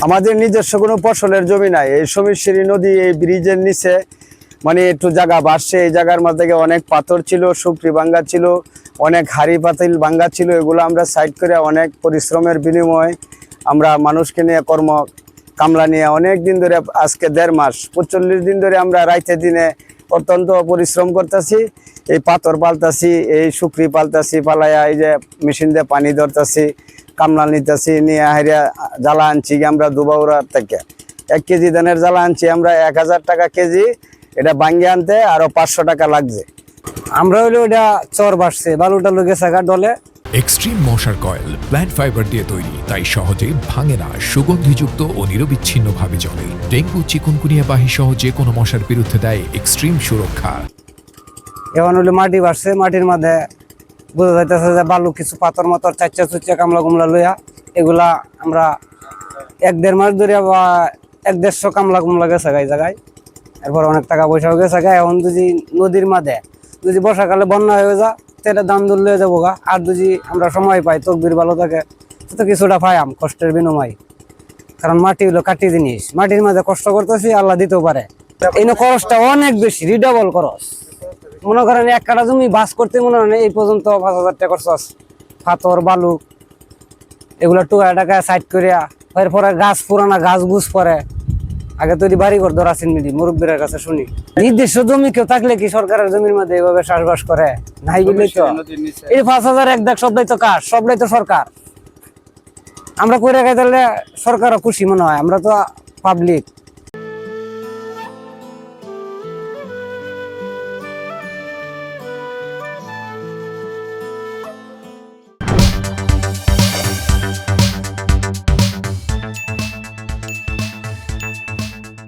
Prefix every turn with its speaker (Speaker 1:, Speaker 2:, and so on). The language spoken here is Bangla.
Speaker 1: আমাদের নিজস্ব কোনো ফসলের জমি নাই। এই সমীরশিরি নদী এই ব্রিজের নিচে মানে একটু জায়গা বাড়ছে, এই জায়গার মধ্যে অনেক পাথর ছিল, সুপরি ভাঙ্গা ছিল, অনেক হাড়ি পাতিল ভাঙ্গা ছিল। এগুলো আমরা সাইড করে অনেক পরিশ্রমের বিনিময়ে আমরা মানুষকে নিয়ে কামলা নিয়ে অনেক দিন ধরে, আজকে 1.5 মাস 45 দিন ধরে আমরা রাইতে দিনে অত্যন্ত পরিশ্রম করতেছি। এই পাথর পালতাছি, এই সুকরি পালতাছি, পালাইয়া এই যে মেশিন দিয়ে পানি ধরতাছি, কামলা নিতেছি, নিয়ে হাইরা জ্বালা আনছি আমরা দুবাউরা থেকে। 1 কেজি ধানের জ্বালা আনছি আমরা 1000 টাকা কেজি, এটা ভাঙ্গে আনতে আরো 500 টাকা লাগছে।
Speaker 2: আমরা হইলো এটা চর বাসছে, বালুটা লোকে সাগা ডলে।
Speaker 3: এক্সট্রিম মশার কয়েল প্ল্যান্ট ফাইবার দিয়ে তৈরি, তাই সহজে ভাঙে না, সুগন্ধিযুক্ত ও নিরবিচ্ছিন্নভাবে জ্বলে। ডেঙ্গু, চিকুনগুনিয়া বাহি সহ যে কোনো মশার বিরুদ্ধে দেয় এক্সট্রিম সুরক্ষা।
Speaker 2: এখন হইলো মাটি বাসছে, মাটির মধ্যে বোঝা যাইতেছে যে বালু কিছু পাথর মাথর চাচ্চা চুচ্চা কামলা কুমলা লইয়া এগুলা আমরা 1-1.5 মাস ধরে বা 1-150 কামলা কুমলা গেছে গাই জায়গায়। এরপর অনেক টাকা পয়সাও গেছে গায়ে। এখন যদি নদীর মাঝে যদি বর্ষাকালে বন্যা হয়ে যা তেলে দাম দূর লয়ে যাবো গা। আর যদি আমরা সময় পাই, তকদির ভালো থাকে, তো কিছুটা পাইম কষ্টের বিনিময়। কারণ মাটি হলো কাটি জিনিস, মাটির মাঝে কষ্ট করতেছি, আল্লাহ দিতেও পারে। এই খরচটা অনেক বেশি, রিডাবল খরচ। মনে করেন 1 কাঠা জমি বাস করতে মনে হয় এই পর্যন্ত 5000 টাকা খরচ। পাথর বালু এগুলো টাকা সাইড করিয়া, এরপরে গাছ পুরানা গাছ গুছ পরে আগে তৈরি বাড়ি ঘর ধরা চিনমিদি মুরব্বীর কাছে শুনি। নির্দিষ্ট জমি কেউ থাকলে কি সরকারের জমির মধ্যে এইভাবে চাষবাস করে? নাই বললেই তো এই 5000 এক দাগ সবটাই তো কাজ, সবটাই তো সরকার। আমরা করে খাই তাহলে সরকারও খুশি মনে হয়, আমরা তো পাবলিক।